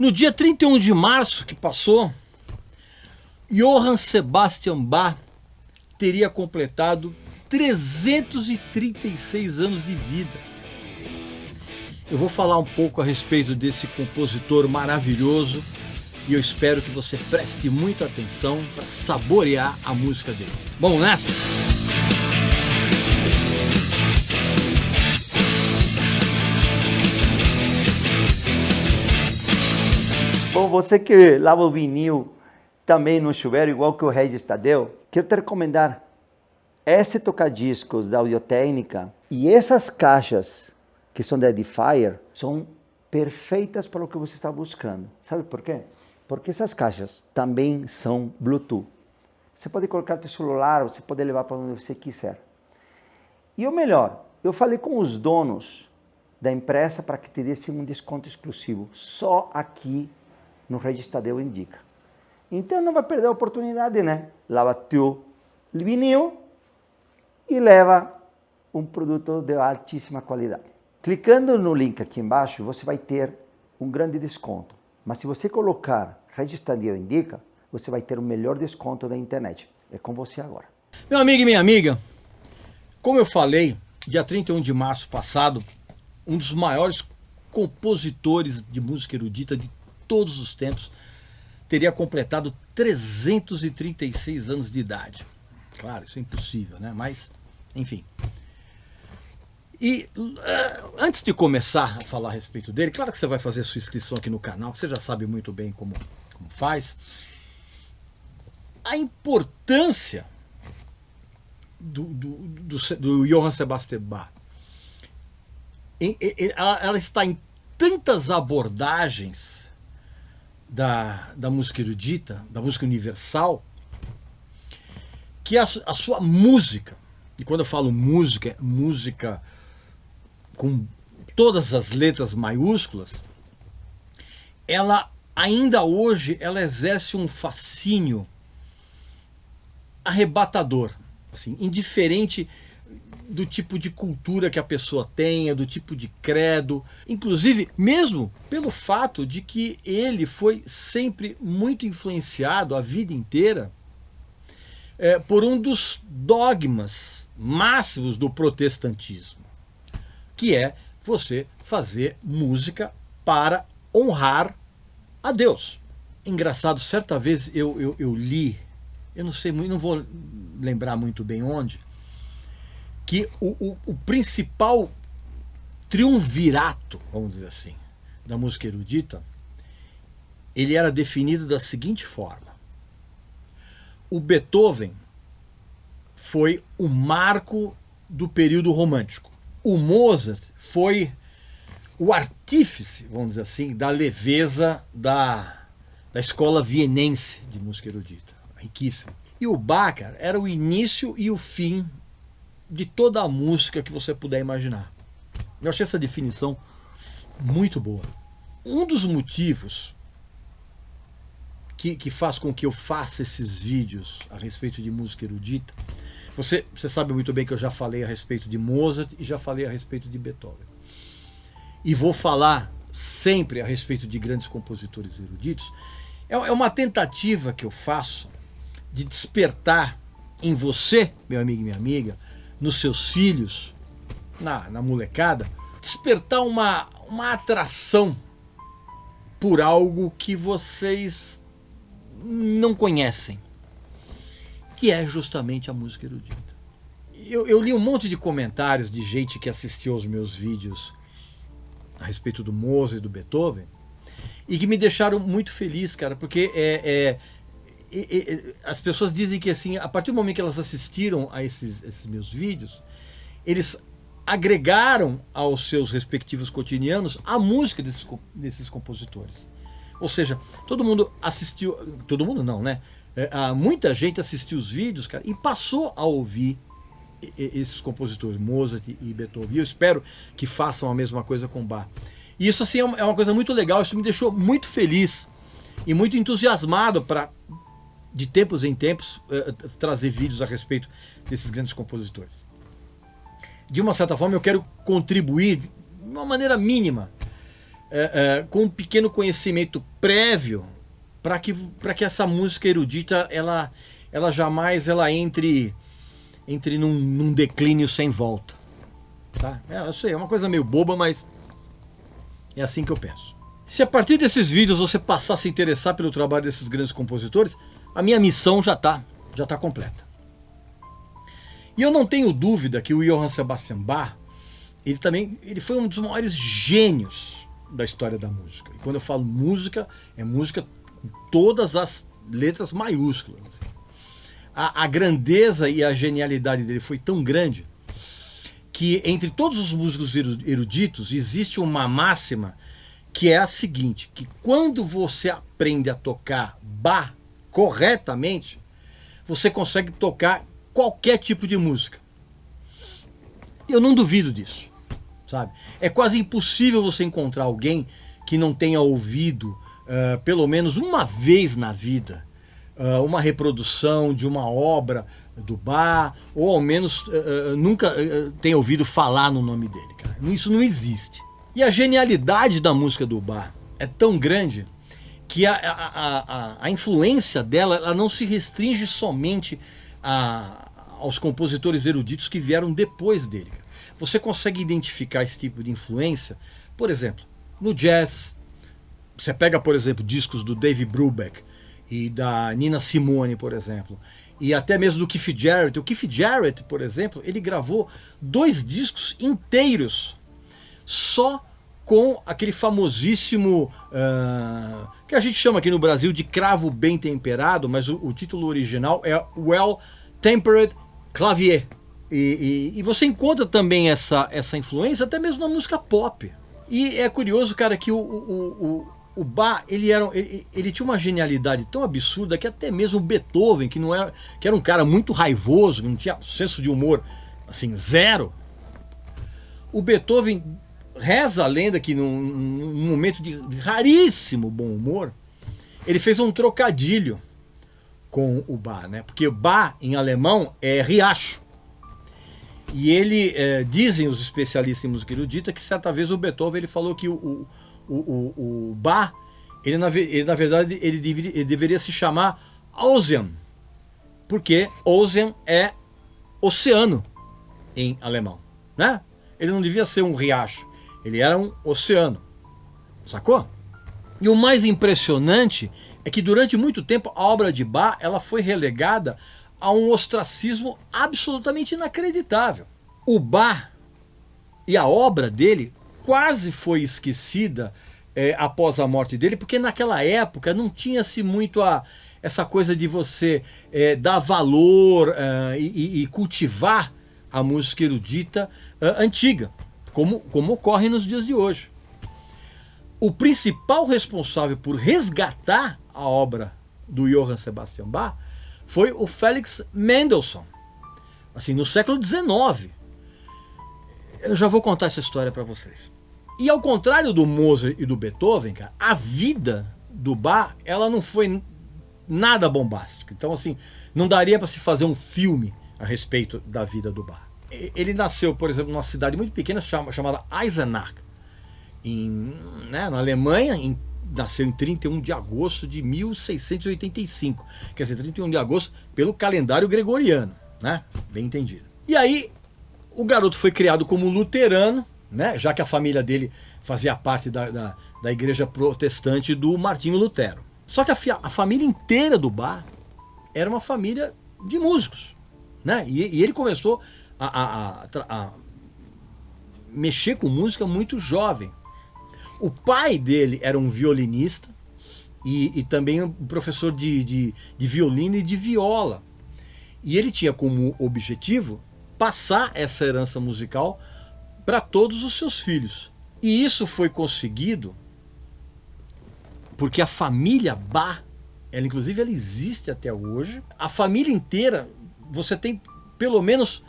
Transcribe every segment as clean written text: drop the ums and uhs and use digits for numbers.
No dia 31 de março que passou, Johann Sebastian Bach teria completado 336 anos de vida. Eu vou falar um pouco a respeito desse compositor maravilhoso e eu espero que você preste muita atenção para saborear a música dele. Vamos nessa? Bom, você que lava o vinil também no chuveiro, igual que o Regis Tadeu, quero te recomendar esse tocadiscos da Audio-Técnica e essas caixas que são da Edifier são perfeitas para o que você está buscando. Sabe por quê? Porque essas caixas também são Bluetooth. Você pode colocar no seu celular, você pode levar para onde você quiser. E o melhor, eu falei com os donos da empresa para que te desse um desconto exclusivo, só aqui no Regis Tadeu Indica. Então não vai perder a oportunidade, né? Lava teu vinil e leva um produto de altíssima qualidade. Clicando no link aqui embaixo, você vai ter um grande desconto. Mas se você colocar Regis Tadeu Indica, você vai ter o melhor desconto da internet. É com você agora. Meu amigo e minha amiga, como eu falei, dia 31 de março passado, um dos maiores compositores de música erudita de todos os tempos teria completado 336 anos de idade. Claro, isso é impossível, né? Mas, enfim. E antes de começar a falar a respeito dele, claro que você vai fazer sua inscrição aqui no canal, que você já sabe muito bem como faz. A importância do Johann Sebastian Bach, ela está em tantas abordagens da música erudita, da música universal, que a sua música, e quando eu falo música, é música com todas as letras maiúsculas, ela ainda hoje ela exerce um fascínio arrebatador, assim, indiferente do tipo de cultura que a pessoa tenha, do tipo de credo, inclusive mesmo pelo fato de que ele foi sempre muito influenciado a vida inteira por um dos dogmas máximos do protestantismo, que é você fazer música para honrar a Deus. Engraçado, certa vez eu li, eu não sei, não vou lembrar muito bem onde, que o principal triunvirato, vamos dizer assim, da música erudita, ele era definido da seguinte forma: o Beethoven foi o marco do período romântico. O Mozart foi o artífice, vamos dizer assim, da leveza da escola vienense de música erudita, riquíssimo. E o Bach era o início e o fim de toda a música que você puder imaginar. Eu achei essa definição muito boa. Um dos motivos que faz com que eu faça esses vídeos a respeito de música erudita, você sabe muito bem que eu já falei a respeito de Mozart e já falei a respeito de Beethoven. E vou falar sempre a respeito de grandes compositores eruditos. É uma tentativa que eu faço de despertar em você, meu amigo e minha amiga, nos seus filhos, na molecada, despertar uma atração por algo que vocês não conhecem, que é justamente a música erudita. Eu li um monte de comentários de gente que assistiu aos meus vídeos a respeito do Mozart e do Beethoven e que me deixaram muito feliz, cara, porque as pessoas dizem que assim, a partir do momento que elas assistiram a esses meus vídeos, eles agregaram aos seus respectivos cotidianos a música desses compositores. Ou seja, todo mundo assistiu, todo mundo não, né? Muita gente assistiu os vídeos, cara, e passou a ouvir esses compositores, Mozart e Beethoven. E eu espero que façam a mesma coisa com Bach. E isso assim é uma coisa muito legal, isso me deixou muito feliz e muito entusiasmado para, de tempos em tempos, trazer vídeos a respeito desses grandes compositores. De uma certa forma eu quero contribuir de uma maneira mínima com um pequeno conhecimento prévio para que essa música erudita ela jamais entre num declínio sem volta. Tá? Eu sei, é uma coisa meio boba, mas é assim que eu penso. Se a partir desses vídeos você passar a se interessar pelo trabalho desses grandes compositores, a minha missão já tá completa. E eu não tenho dúvida que o Johann Sebastian Bach, ele foi um dos maiores gênios da história da música. E quando eu falo música, é música com todas as letras maiúsculas. A grandeza e a genialidade dele foi tão grande que entre todos os músicos eruditos existe uma máxima que é a seguinte, que quando você aprende a tocar Bach corretamente, você consegue tocar qualquer tipo de música. Eu não duvido disso, sabe? É quase impossível você encontrar alguém que não tenha ouvido, pelo menos uma vez na vida, uma reprodução de uma obra do Bach, ou ao menos nunca tenha ouvido falar no nome dele, cara. Isso não existe. E a genialidade da música do Bach é tão grande que a influência dela ela não se restringe somente aos compositores eruditos que vieram depois dele. Cara. Você consegue identificar esse tipo de influência, por exemplo, no jazz. Você pega, por exemplo, discos do Dave Brubeck e da Nina Simone, por exemplo, e até mesmo do Keith Jarrett. O Keith Jarrett, por exemplo, ele gravou 2 discos inteiros só com aquele famosíssimo, que a gente chama aqui no Brasil de cravo bem temperado, mas o título original é Well Tempered Clavier. E você encontra também essa influência até mesmo na música pop. E é curioso, cara, que o Bach, ele tinha uma genialidade tão absurda que até mesmo o Beethoven, que era um cara muito raivoso, que não tinha senso de humor, assim, zero. O Beethoven, reza a lenda que num momento de raríssimo bom humor, ele fez um trocadilho com o Bach, né? Porque Bach em alemão é riacho. E ele, dizem os especialistas em música erudita, que certa vez o Beethoven ele falou que o Bach, ele na verdade ele deveria se chamar Ozean, porque Ozean é oceano em alemão, né? Ele não devia ser um riacho, ele era um oceano, sacou? E o mais impressionante é que durante muito tempo a obra de Bach ela foi relegada a um ostracismo absolutamente inacreditável. O Bach e a obra dele quase foi esquecida após a morte dele, porque naquela época não tinha-se muito essa coisa de você dar valor e cultivar a música erudita antiga, como ocorre nos dias de hoje. O principal responsável por resgatar a obra do Johann Sebastian Bach foi o Felix Mendelssohn, assim, no século XIX. Eu já vou contar essa história para vocês. E ao contrário do Mozart e do Beethoven, cara, a vida do Bach, ela não foi nada bombástica. Então, assim, não daria para se fazer um filme a respeito da vida do Bach. Ele nasceu, por exemplo, numa cidade muito pequena chamada Eisenach, na Alemanha, nasceu em 31 de agosto de 1685. Quer dizer, 31 de agosto pelo calendário gregoriano, né? Bem entendido. E aí, o garoto foi criado como luterano, né? Já que a família dele fazia parte da igreja protestante do Martinho Lutero. Só que a família inteira do Bach era uma família de músicos, né? E ele começou a mexer com música muito jovem. O pai dele era um violinista e também um professor de violino e de viola. E ele tinha como objetivo passar essa herança musical para todos os seus filhos. E isso foi conseguido porque a família Bach, ela existe até hoje. A família inteira, você tem pelo menos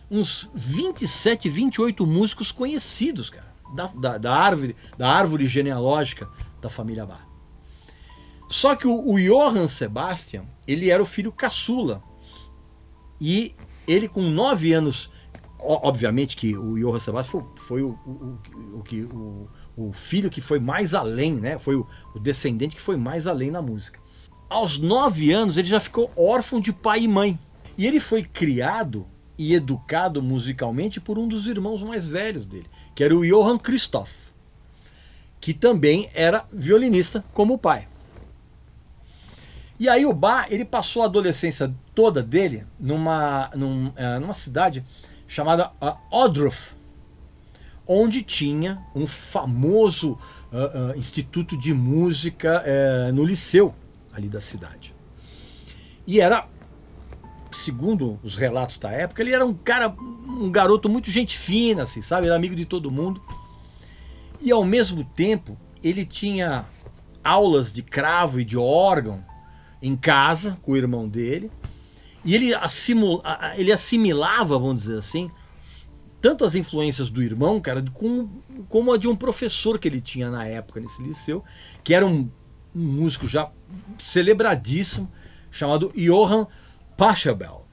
uns 27, 28 músicos conhecidos, cara. Da árvore genealógica da família Bach. Só que o Johann Sebastian, ele era o filho caçula. E ele com 9 anos, obviamente que o Johann Sebastian foi o o filho que foi mais além, né? Foi o descendente que foi mais além na música. Aos 9 anos ele já ficou órfão de pai e mãe. E ele foi criado e educado musicalmente por um dos irmãos mais velhos dele, que era o Johann Christoph, que também era violinista como o pai. E aí o Bach, ele passou a adolescência toda dele numa cidade chamada Ohrdruf, onde tinha um famoso instituto de música no liceu ali da cidade. E era, segundo os relatos da época, ele era um garoto muito gente fina, assim, sabe? Era amigo de todo mundo. E ao mesmo tempo, ele tinha aulas de cravo e de órgão em casa com o irmão dele. E ele assimilava, vamos dizer assim, tanto as influências do irmão, cara, como a de um professor que ele tinha na época nesse liceu, que era um músico já celebradíssimo, chamado Johann Pachelbel.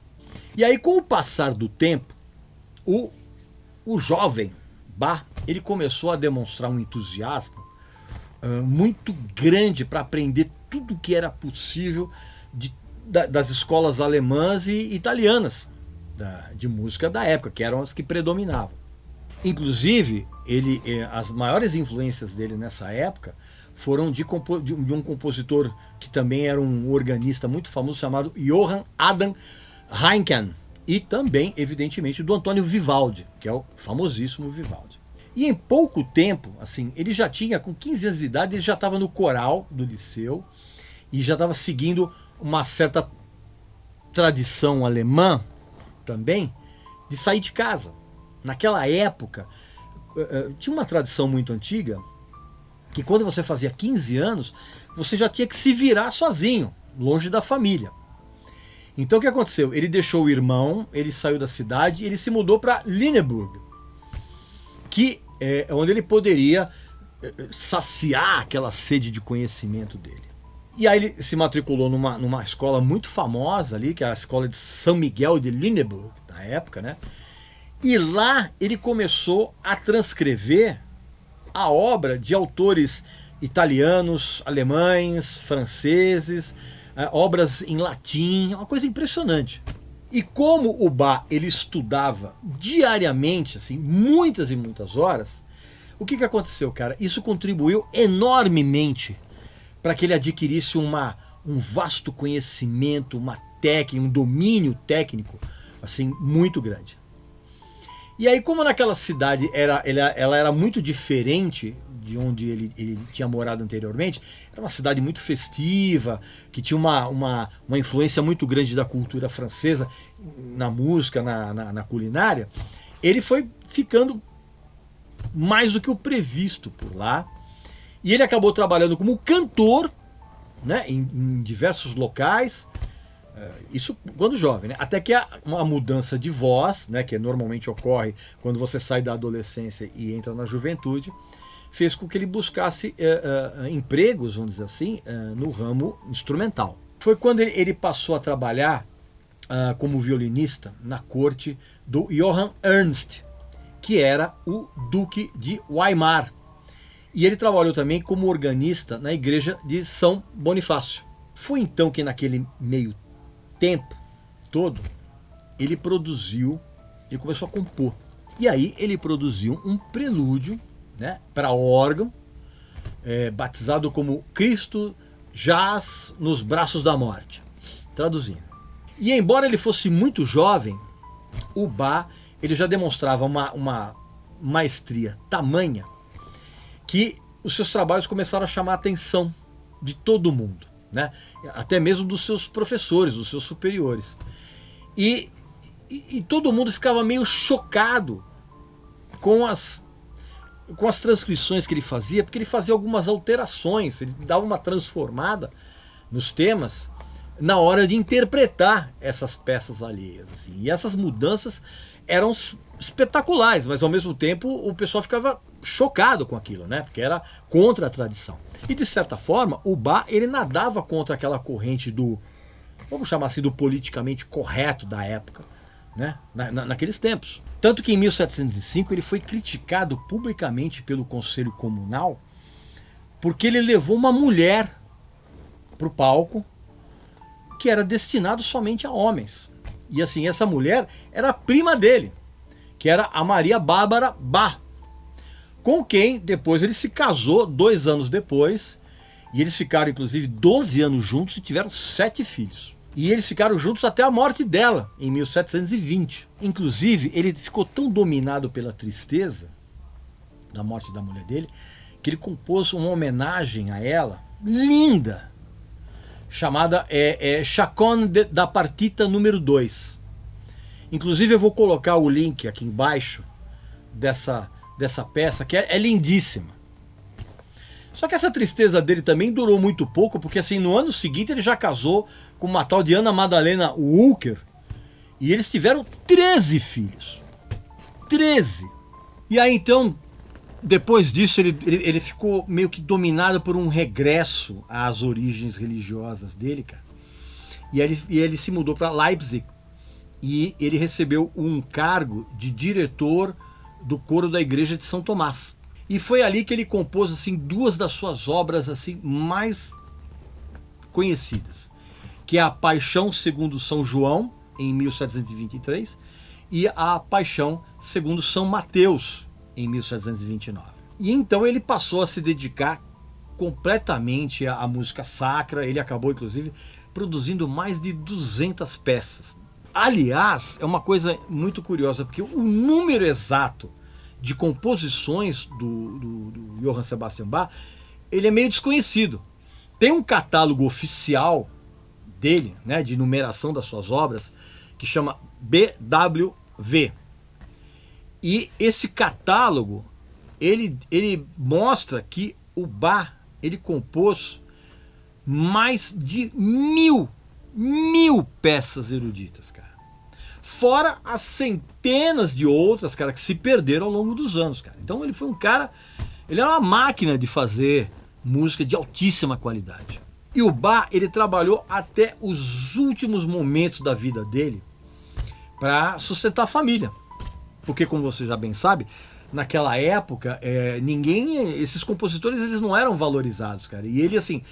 E aí, com o passar do tempo, o jovem Bach, ele começou a demonstrar um entusiasmo muito grande para aprender tudo o que era possível das escolas alemãs e italianas de música da época, que eram as que predominavam. Inclusive, as maiores influências dele nessa época foram de um compositor que também era um organista muito famoso, chamado Johann Adam Reinken, e também, evidentemente, do Antônio Vivaldi, que é o famosíssimo Vivaldi. E em pouco tempo, assim, ele já tinha, com 15 anos de idade, ele já estava no coral do liceu e já estava seguindo uma certa tradição alemã também de sair de casa. Naquela época, tinha uma tradição muito antiga que quando você fazia 15 anos, você já tinha que se virar sozinho, longe da família. Então o que aconteceu? Ele deixou o irmão, ele saiu da cidade e ele se mudou para Lüneburg, que é onde ele poderia saciar aquela sede de conhecimento dele. E aí ele se matriculou numa escola muito famosa ali, que é a escola de São Miguel de Lüneburg, na época, né? E lá ele começou a transcrever a obra de autores italianos, alemães, franceses, obras em latim, uma coisa impressionante. E como o Bach ele estudava diariamente, assim, muitas e muitas horas, o que aconteceu, cara? Isso contribuiu enormemente para que ele adquirisse um vasto conhecimento, uma técnica, um domínio técnico, assim, muito grande. E aí, como naquela cidade ela era muito diferente de onde ele tinha morado anteriormente, era uma cidade muito festiva, que tinha uma influência muito grande da cultura francesa na música, na culinária, ele foi ficando mais do que o previsto por lá. E ele acabou trabalhando como cantor, né, em diversos locais, isso quando jovem, né? Até que uma mudança de voz, né, que normalmente ocorre quando você sai da adolescência e entra na juventude, fez com que ele buscasse empregos, vamos dizer assim, no ramo instrumental. Foi quando ele passou a trabalhar como violinista na corte do Johann Ernst, que era o Duque de Weimar. E ele trabalhou também como organista na igreja de São Bonifácio. Foi então que naquele meio tempo todo, ele começou a compor. E aí ele produziu um prelúdio, né, para órgão, batizado como Cristo Jaz nos Braços da Morte, traduzindo. E embora ele fosse muito jovem, o Bach ele já demonstrava uma maestria tamanha que os seus trabalhos começaram a chamar a atenção de todo mundo, né? Até mesmo dos seus professores, dos seus superiores. E todo mundo ficava meio chocado com as transcrições que ele fazia, porque ele fazia algumas alterações, ele dava uma transformada nos temas na hora de interpretar essas peças alheias, assim. E essas mudanças eram espetaculares, mas ao mesmo tempo o pessoal ficava chocado com aquilo, né? Porque era contra a tradição. E de certa forma, o Bach ele nadava contra aquela corrente vamos chamar assim, do politicamente correto da época, né? Naqueles tempos. Tanto que em 1705 ele foi criticado publicamente pelo Conselho Comunal porque ele levou uma mulher para o palco que era destinado somente a homens. E assim, essa mulher era a prima dele, que era a Maria Bárbara Bach, com quem depois ele se casou 2 anos depois, e eles ficaram inclusive 12 anos juntos e tiveram 7 filhos. E eles ficaram juntos até a morte dela, em 1720. Inclusive, ele ficou tão dominado pela tristeza da morte da mulher dele, que ele compôs uma homenagem a ela, linda, chamada Chaconne da Partita número 2. Inclusive eu vou colocar o link aqui embaixo dessa peça, que é lindíssima. Só que essa tristeza dele também durou muito pouco, porque assim, no ano seguinte ele já casou com uma tal de Ana Madalena Walker, e eles tiveram 13 filhos. 13! E aí então, depois disso, ele ficou meio que dominado por um regresso às origens religiosas dele, cara. E ele se mudou para Leipzig, e ele recebeu um cargo de diretor do coro da igreja de São Tomás. E foi ali que ele compôs assim 2 das suas obras assim mais conhecidas, que é a Paixão segundo São João, em 1723, e a Paixão segundo São Mateus, em 1729. E então ele passou a se dedicar completamente à música sacra. Ele acabou inclusive produzindo mais de 200 peças. Aliás, é uma coisa muito curiosa, porque o número exato de composições do Johann Sebastian Bach, ele é meio desconhecido. Tem um catálogo oficial dele, né, de numeração das suas obras, que chama BWV. E esse catálogo, ele mostra que o Bach, ele compôs mais de 1000 peças eruditas, cara. Fora as centenas de outras, cara, que se perderam ao longo dos anos, cara. Então ele foi um cara, ele era uma máquina de fazer música de altíssima qualidade. E o Bach, ele trabalhou até os últimos momentos da vida dele para sustentar a família. Porque, como você já bem sabe, naquela época, esses compositores, eles não eram valorizados, cara. E ele, assim,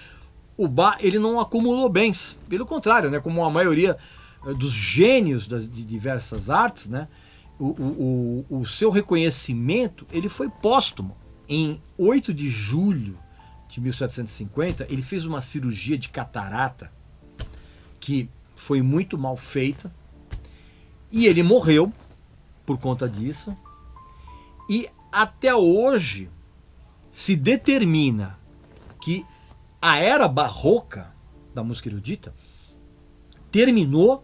o Bach, ele não acumulou bens. Pelo contrário, né, como a maioria dos gênios de diversas artes, né, o seu reconhecimento, ele foi póstumo. Em 8 de julho de 1750, ele fez uma cirurgia de catarata que foi muito mal feita, e ele morreu por conta disso. E até hoje se determina que a era barroca da música erudita terminou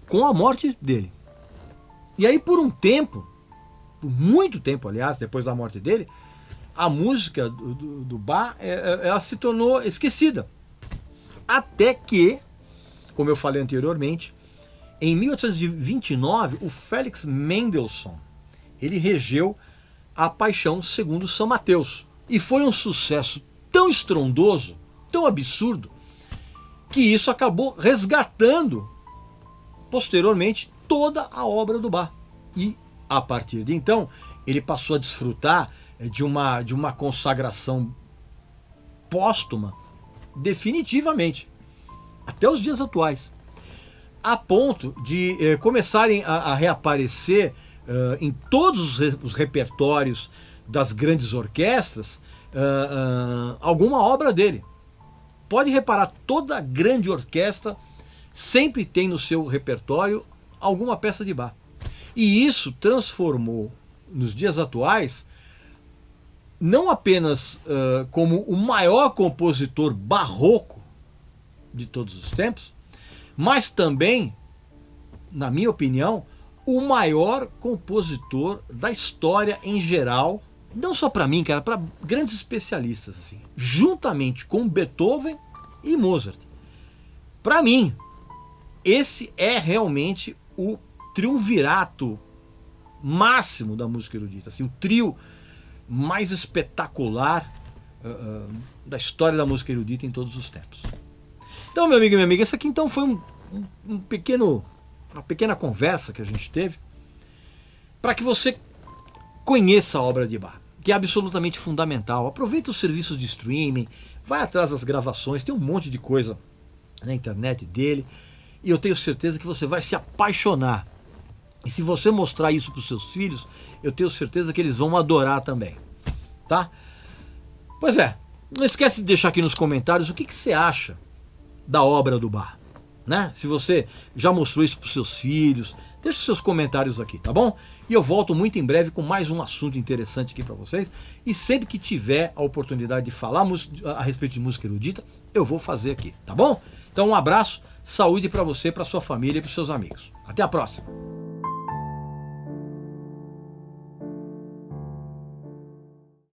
com a morte dele. E aí por um tempo, por muito tempo aliás, depois da morte dele, a música do Bach, ela se tornou esquecida. Até que, como eu falei anteriormente, em 1829, o Felix Mendelssohn, ele regeu a Paixão segundo São Mateus. E foi um sucesso tão estrondoso, tão absurdo, que isso acabou resgatando, posteriormente, toda a obra do Bach. E, a partir de então, ele passou a desfrutar de uma consagração póstuma, definitivamente, até os dias atuais. A ponto de começarem a reaparecer em todos os repertórios das grandes orquestras alguma obra dele. Pode reparar, toda grande orquestra sempre tem no seu repertório alguma peça de Bach. E isso transformou, nos dias atuais, não apenas como o maior compositor barroco de todos os tempos, mas também, na minha opinião, o maior compositor da história em geral, não só para mim, cara, para grandes especialistas, assim, juntamente com Beethoven e Mozart. Para mim, esse é realmente o triunvirato máximo da música erudita, assim, o trio mais espetacular da história da música erudita em todos os tempos. Então, meu amigo e minha amiga, esse aqui então foi um pequeno uma pequena conversa que a gente teve, para que você conheça a obra de Bach, que é absolutamente fundamental. Aproveita os serviços de streaming, vai atrás das gravações, tem um monte de coisa na internet dele, e eu tenho certeza que você vai se apaixonar. E se você mostrar isso para os seus filhos, eu tenho certeza que eles vão adorar também, tá? Pois é, não esquece de deixar aqui nos comentários o que você acha da obra do Bach, né? Se você já mostrou isso para os seus filhos, deixa os seus comentários aqui, tá bom? E eu volto muito em breve com mais um assunto interessante aqui para vocês. E sempre que tiver a oportunidade de falar a respeito de música erudita, eu vou fazer aqui, tá bom? Então um abraço, saúde para você, para sua família e para os seus amigos. Até a próxima!